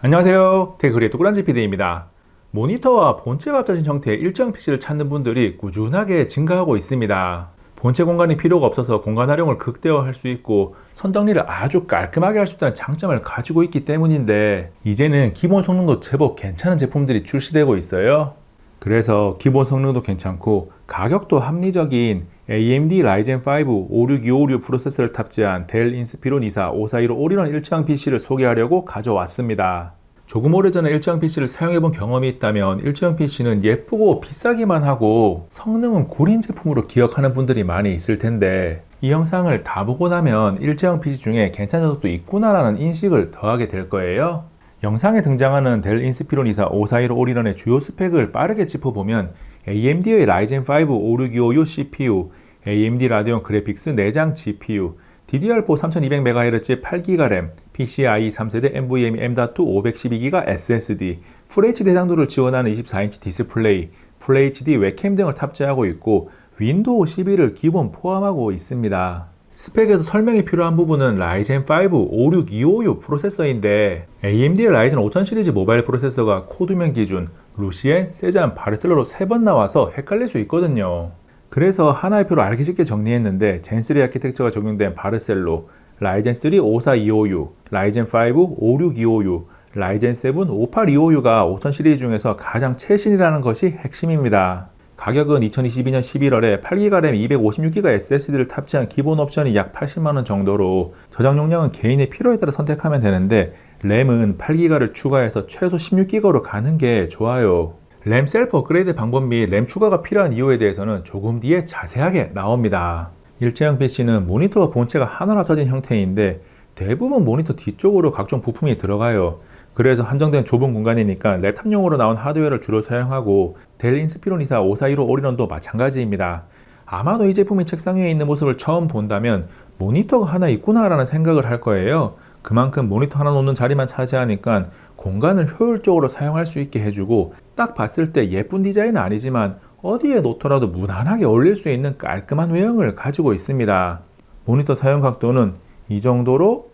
안녕하세요. 테크리에이터 꾸란지 PD입니다. 모니터와 본체가 합쳐진 형태의 일정 PC를 찾는 분들이 꾸준하게 증가하고 있습니다. 본체 공간이 필요가 없어서 공간 활용을 극대화할 수 있고 선 정리를 아주 깔끔하게 할 수 있다는 장점을 가지고 있기 때문인데, 이제는 기본 성능도 제법 괜찮은 제품들이 출시되고 있어요. 그래서 기본 성능도 괜찮고 가격도 합리적인 AMD 라이젠 5 56256 프로세서를 탑재한 델 인스피론 24 5415 올인원 일체형 PC를 소개하려고 가져왔습니다. 조금 오래전에 일체형 PC를 사용해본 경험이 있다면 일체형 PC는 예쁘고 비싸기만 하고 성능은 구린 제품으로 기억하는 분들이 많이 있을 텐데, 이 영상을 다 보고 나면 일체형 PC 중에 괜찮은 녀석도 있구나라는 인식을 더하게 될 거예요. 영상에 등장하는 델 인스피론 24 5415 올인원의 주요 스펙을 빠르게 짚어보면 AMD의 라이젠 5 56256 CPU, AMD 라데온 그래픽스 내장 GPU, DDR4 3200MHz 8GB 램, PCIe 3세대 NVMe M.2 512GB SSD, FHD 해상도를 지원하는 24인치 디스플레이, FHD 웹캠 등을 탑재하고 있고 윈도우 11을 기본 포함하고 있습니다. 스펙에서 설명이 필요한 부분은 라이젠 5 56256 프로세서인데, AMD의 라이젠 5000 시리즈 모바일 프로세서가 코드명 기준 루시엔, 세잔, 바르셀로로 3번 나와서 헷갈릴 수 있거든요. 그래서 하나의 표로 알기 쉽게 정리했는데, 젠3 아키텍처가 적용된 바르셀로, 라이젠 3 54256, 라이젠 5 56256, 라이젠 7 58256가 5000 시리즈 중에서 가장 최신이라는 것이 핵심입니다. 가격은 2022년 11월에 8GB 램 256GB SSD를 탑재한 기본 옵션이 약 80만원 정도로, 저장 용량은 개인의 필요에 따라 선택하면 되는데 램은 8GB를 추가해서 최소 16GB로 가는 게 좋아요. 램 셀프 업그레이드 방법 및 램 추가가 필요한 이유에 대해서는 조금 뒤에 자세하게 나옵니다. 일체형 PC는 모니터와 본체가 하나로 합쳐진 형태인데 대부분 모니터 뒤쪽으로 각종 부품이 들어가요. 그래서 한정된 좁은 공간이니까 랩탑용으로 나온 하드웨어를 주로 사용하고, 델 인스피론 24 5415 올인원도 마찬가지입니다. 아마도 이 제품이 책상 위에 있는 모습을 처음 본다면 모니터가 하나 있구나 라는 생각을 할 거예요. 그만큼 모니터 하나 놓는 자리만 차지하니까 공간을 효율적으로 사용할 수 있게 해주고, 딱 봤을 때 예쁜 디자인은 아니지만 어디에 놓더라도 무난하게 올릴 수 있는 깔끔한 외형을 가지고 있습니다. 모니터 사용 각도는 이 정도로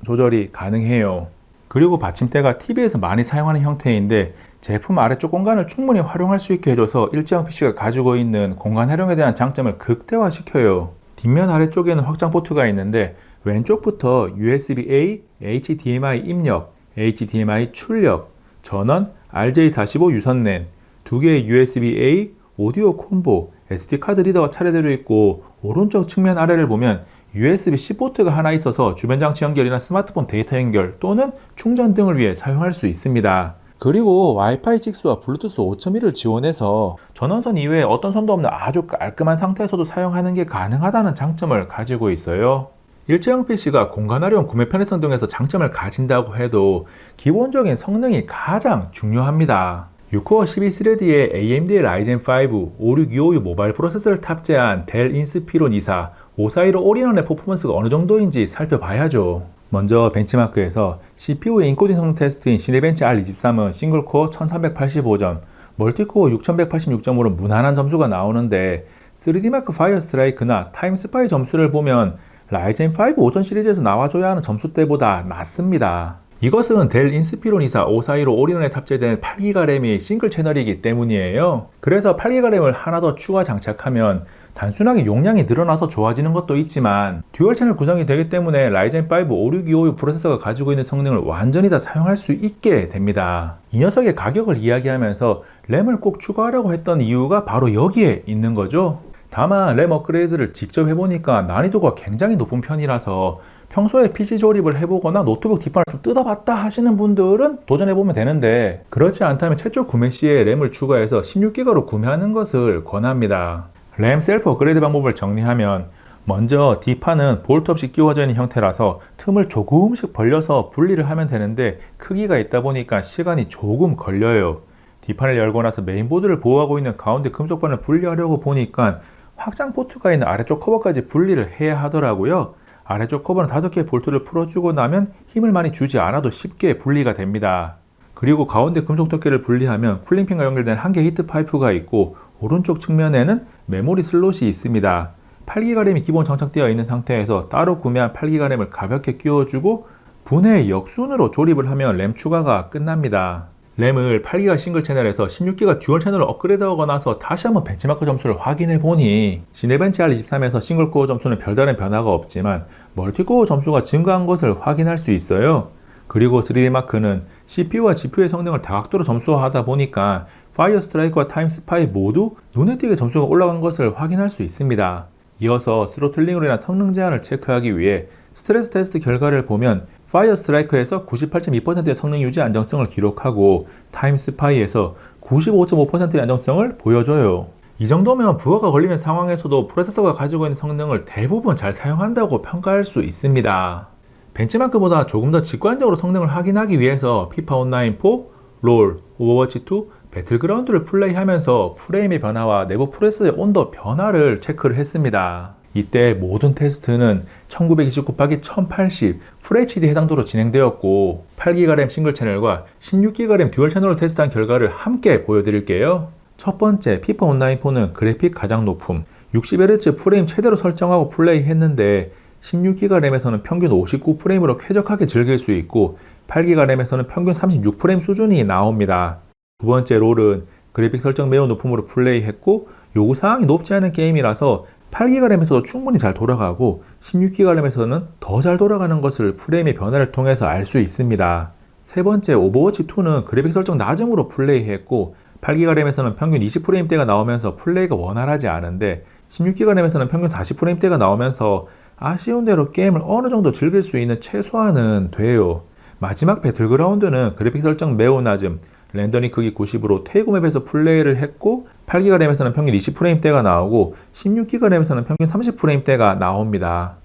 조절이 가능해요. 그리고 받침대가 TV에서 많이 사용하는 형태인데 제품 아래쪽 공간을 충분히 활용할 수 있게 해줘서 일체형 PC가 가지고 있는 공간 활용에 대한 장점을 극대화시켜요. 뒷면 아래쪽에는 확장 포트가 있는데 왼쪽부터 USB-A, HDMI 입력, HDMI 출력, 전원, RJ45 유선랜, 두 개의 USB-A, 오디오 콤보, SD카드 리더가 차례대로 있고, 오른쪽 측면 아래를 보면 USB-C 포트가 하나 있어서 주변 장치 연결이나 스마트폰 데이터 연결 또는 충전 등을 위해 사용할 수 있습니다. 그리고 와이파이 6와 블루투스 5.1을 지원해서 전원선 이외에 어떤 선도 없는 아주 깔끔한 상태에서도 사용하는 게 가능하다는 장점을 가지고 있어요. 일체형 PC가 공간 활용, 구매 편의성 등에서 장점을 가진다고 해도 기본적인 성능이 가장 중요합니다. 6코어 12스레드의 AMD 라이젠 5 56256 모바일 프로세서를 탑재한 델 인스피론 24 5415 올인원의 퍼포먼스가 어느 정도인지 살펴봐야죠. 먼저 벤치마크에서 CPU의 인코딩 성능 테스트인 시네벤치 R23은 싱글코어 1385점, 멀티코어 6186점으로 무난한 점수가 나오는데, 3D마크 파이어 스트라이크나 타임스파이 점수를 보면 라이젠 5 5000 시리즈에서 나와줘야 하는 점수대보다 낮습니다. 이것은 델 인스피론 24 5415 올인원에 탑재된 8GB 램이 싱글 채널이기 때문이에요. 그래서 8GB 램을 하나 더 추가 장착하면 단순하게 용량이 늘어나서 좋아지는 것도 있지만 듀얼 채널 구성이 되기 때문에 라이젠 5 56256 프로세서가 가지고 있는 성능을 완전히 다 사용할 수 있게 됩니다. 이 녀석의 가격을 이야기하면서 램을 꼭 추가하려고 했던 이유가 바로 여기에 있는 거죠. 다만 램 업그레이드를 직접 해보니까 난이도가 굉장히 높은 편이라서 평소에 PC 조립을 해보거나 노트북 뒷판을 좀 뜯어봤다 하시는 분들은 도전해보면 되는데, 그렇지 않다면 최초 구매 시에 램을 추가해서 16GB로 구매하는 것을 권합니다. 램 셀프 업그레이드 방법을 정리하면, 먼저 뒷판은 볼트 없이 끼워져 있는 형태라서 틈을 조금씩 벌려서 분리를 하면 되는데 크기가 있다 보니까 시간이 조금 걸려요. 뒷판을 열고 나서 메인보드를 보호하고 있는 가운데 금속반을 분리하려고 보니까 확장 포트가 있는 아래쪽 커버까지 분리를 해야 하더라고요. 아래쪽 커버는 5개의 볼트를 풀어주고 나면 힘을 많이 주지 않아도 쉽게 분리가 됩니다. 그리고 가운데 금속 덮개를 분리하면 쿨링팬과 연결된 한 개의 히트 파이프가 있고, 오른쪽 측면에는 메모리 슬롯이 있습니다. 8GB 램이 기본 장착되어 있는 상태에서 따로 구매한 8GB 램을 가볍게 끼워주고 분해 역순으로 조립을 하면 램 추가가 끝납니다. 램을 8기가 싱글 채널에서 16기가 듀얼 채널로 업그레이드하고 나서 다시 한번 벤치마크 점수를 확인해 보니 시네벤치 R23에서 싱글코어 점수는 별다른 변화가 없지만 멀티코어 점수가 증가한 것을 확인할 수 있어요. 그리고 3D마크는 CPU와 GPU의 성능을 다각도로 점수화하다 보니까 파이어 스트라이크와 타임 스파이 모두 눈에 띄게 점수가 올라간 것을 확인할 수 있습니다. 이어서 스로틀링으로 인한 성능 제한을 체크하기 위해 스트레스 테스트 결과를 보면 파이어 스트라이크에서 98.2%의 성능 유지 안정성을 기록하고 타임 스파이에서 95.5%의 안정성을 보여줘요. 이 정도면 부하가 걸리는 상황에서도 프로세서가 가지고 있는 성능을 대부분 잘 사용한다고 평가할 수 있습니다. 벤치마크보다 조금 더 직관적으로 성능을 확인하기 위해서 피파 온라인 4, 롤, 오버워치 2, 배틀그라운드를 플레이하면서 프레임의 변화와 내부 프로세서의 온도 변화를 체크를 했습니다. 이때 모든 테스트는 1920 곱하기 1080 FHD 해상도로 진행되었고 8기가 램 싱글 채널과 16기가 램 듀얼 채널을 테스트한 결과를 함께 보여드릴게요. 첫 번째 피파 온라인 4는 그래픽 가장 높음 60Hz 프레임 최대로 설정하고 플레이했는데 16기가 램에서는 평균 59프레임으로 쾌적하게 즐길 수 있고 8기가 램에서는 평균 36프레임 수준이 나옵니다. 두 번째 롤은 그래픽 설정 매우 높음으로 플레이했고 요구사항이 높지 않은 게임이라서 8기가 램에서도 충분히 잘 돌아가고 16기가 램에서는 더 잘 돌아가는 것을 프레임의 변화를 통해서 알 수 있습니다. 세 번째 오버워치 2는 그래픽 설정 낮음으로 플레이했고 8기가 램에서는 평균 20프레임대가 나오면서 플레이가 원활하지 않은데 16기가 램에서는 평균 40프레임대가 나오면서 아쉬운 대로 게임을 어느 정도 즐길 수 있는 최소한은 돼요. 마지막 배틀그라운드는 그래픽 설정 매우 낮음, 렌더링 크기 90으로 태그 맵에서 플레이를 했고 8기가 램에서는 평균 20프레임대가 나오고 16기가 램에서는 평균 30프레임대가 나옵니다.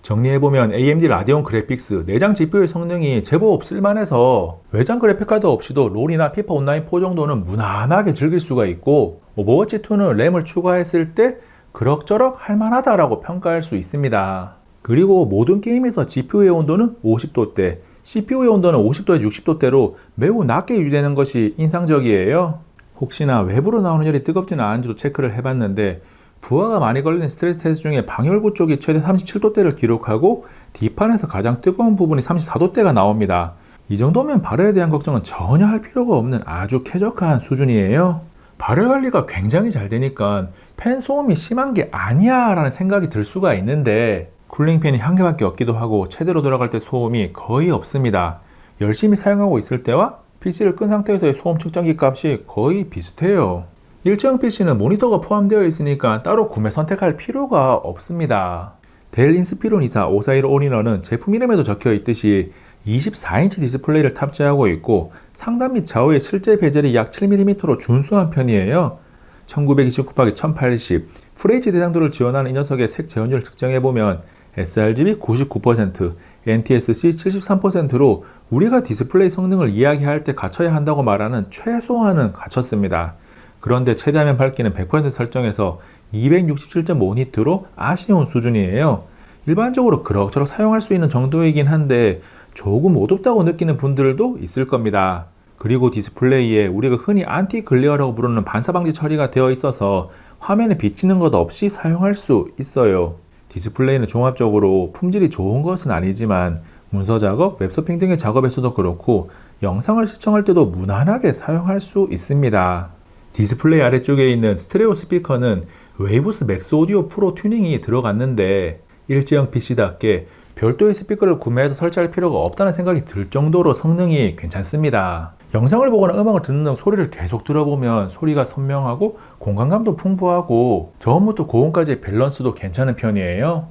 정리해보면 AMD 라데온 그래픽스 내장 GPU의 성능이 제법 쓸만해서 외장 그래픽카드 없이도 롤이나 피파 온라인 4 정도는 무난하게 즐길 수가 있고 오버워치 2는 램을 추가했을 때 그럭저럭 할만하다라고 평가할 수 있습니다. 그리고 모든 게임에서 GPU의 온도는 50도대, CPU의 온도는 50도에서 60도대로 매우 낮게 유지되는 것이 인상적이에요. 혹시나 외부로 나오는 열이 뜨겁지는 않은지도 체크를 해봤는데 부하가 많이 걸리는 스트레스 테스트 중에 방열구 쪽이 최대 37도대를 기록하고 뒷판에서 가장 뜨거운 부분이 34도대가 나옵니다. 이 정도면 발열에 대한 걱정은 전혀 할 필요가 없는 아주 쾌적한 수준이에요. 발열 관리가 굉장히 잘 되니까 팬 소음이 심한 게 아니야 라는 생각이 들 수가 있는데 쿨링팬이 한 개밖에 없기도 하고 최대로 돌아갈 때 소음이 거의 없습니다. 열심히 사용하고 있을 때와 PC를 끈 상태에서의 소음 측정기 값이 거의 비슷해요. 일체형 PC는 모니터가 포함되어 있으니까 따로 구매 선택할 필요가 없습니다. 델 인스피론 24 541 올인원은 제품 이름에도 적혀 있듯이 24인치 디스플레이를 탑재하고 있고 상단 및 좌우의 실제 베젤이 약 7mm로 준수한 편이에요. 1920 곱하기 1080 FHD 해상도를 지원하는 이 녀석의 색 재현율을 측정해보면 sRGB 99%, NTSC 73%로 우리가 디스플레이 성능을 이야기할 때 갖춰야 한다고 말하는 최소한은 갖췄습니다. 그런데 최대화면 밝기는 100% 설정해서 267.5니트로 아쉬운 수준이에요. 일반적으로 그럭저럭 사용할 수 있는 정도이긴 한데 조금 어둡다고 느끼는 분들도 있을 겁니다. 그리고 디스플레이에 우리가 흔히 안티 글레어라고 부르는 반사방지 처리가 되어 있어서 화면에 비치는 것 없이 사용할 수 있어요. 디스플레이는 종합적으로 품질이 좋은 것은 아니지만 문서 작업, 웹서핑 등의 작업에서도 그렇고 영상을 시청할 때도 무난하게 사용할 수 있습니다. 디스플레이 아래쪽에 있는 스테레오 스피커는 웨이브스 맥스 오디오 프로 튜닝이 들어갔는데 일체형 PC답게 별도의 스피커를 구매해서 설치할 필요가 없다는 생각이 들 정도로 성능이 괜찮습니다. 영상을 보거나 음악을 듣는 등 소리를 계속 들어보면 소리가 선명하고 공간감도 풍부하고 저음부터 고음까지의 밸런스도 괜찮은 편이에요.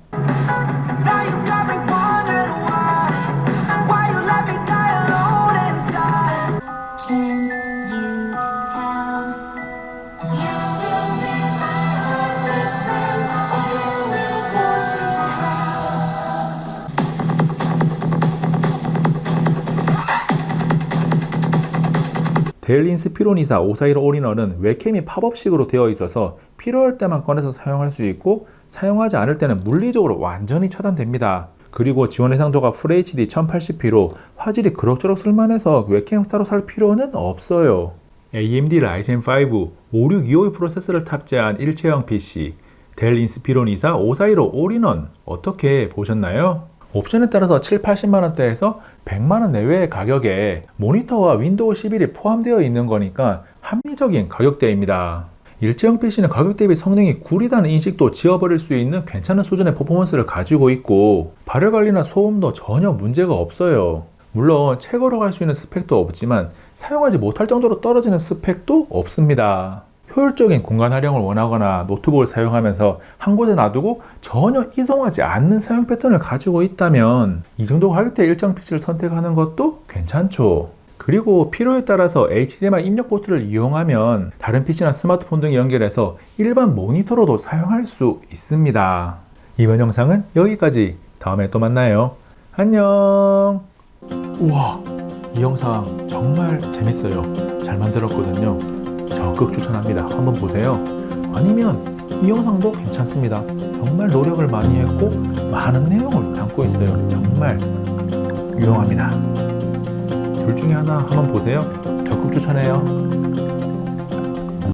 델 인스피론 24 541 올인원은 웹캠이 팝업식으로 되어 있어서 필요할 때만 꺼내서 사용할 수 있고 사용하지 않을 때는 물리적으로 완전히 차단됩니다. 그리고 지원 해상도가 FHD 1080p로 화질이 그럭저럭 쓸만해서 웹캠 따로 살 필요는 없어요. AMD Ryzen 5 5625 프로세서를 탑재한 일체형 PC 델 인스피론 24 5415 올인원 어떻게 보셨나요? 옵션에 따라서 7, 80만원대에서 100만원 내외의 가격에 모니터와 윈도우 11이 포함되어 있는 거니까 합리적인 가격대입니다. 일체형 PC는 가격 대비 성능이 구리다는 인식도 지워버릴 수 있는 괜찮은 수준의 퍼포먼스를 가지고 있고 발열 관리나 소음도 전혀 문제가 없어요. 물론 최고로 갈 수 있는 스펙도 없지만 사용하지 못할 정도로 떨어지는 스펙도 없습니다. 효율적인 공간 활용을 원하거나 노트북을 사용하면서 한 곳에 놔두고 전혀 이동하지 않는 사용 패턴을 가지고 있다면 이 정도 가격대 일정 PC를 선택하는 것도 괜찮죠. 그리고 필요에 따라서 HDMI 입력 포트를 이용하면 다른 PC나 스마트폰 등에 연결해서 일반 모니터로도 사용할 수 있습니다. 이번 영상은 여기까지. 다음에 또 만나요. 안녕. 우와, 이 영상 정말 재밌어요. 잘 만들었거든요. 적극 추천합니다. 한번 보세요. 아니면 이 영상도 괜찮습니다. 정말 노력을 많이 했고 많은 내용을 담고 있어요. 정말 유용합니다. 둘 중에 하나 한번 보세요. 적극 추천해요.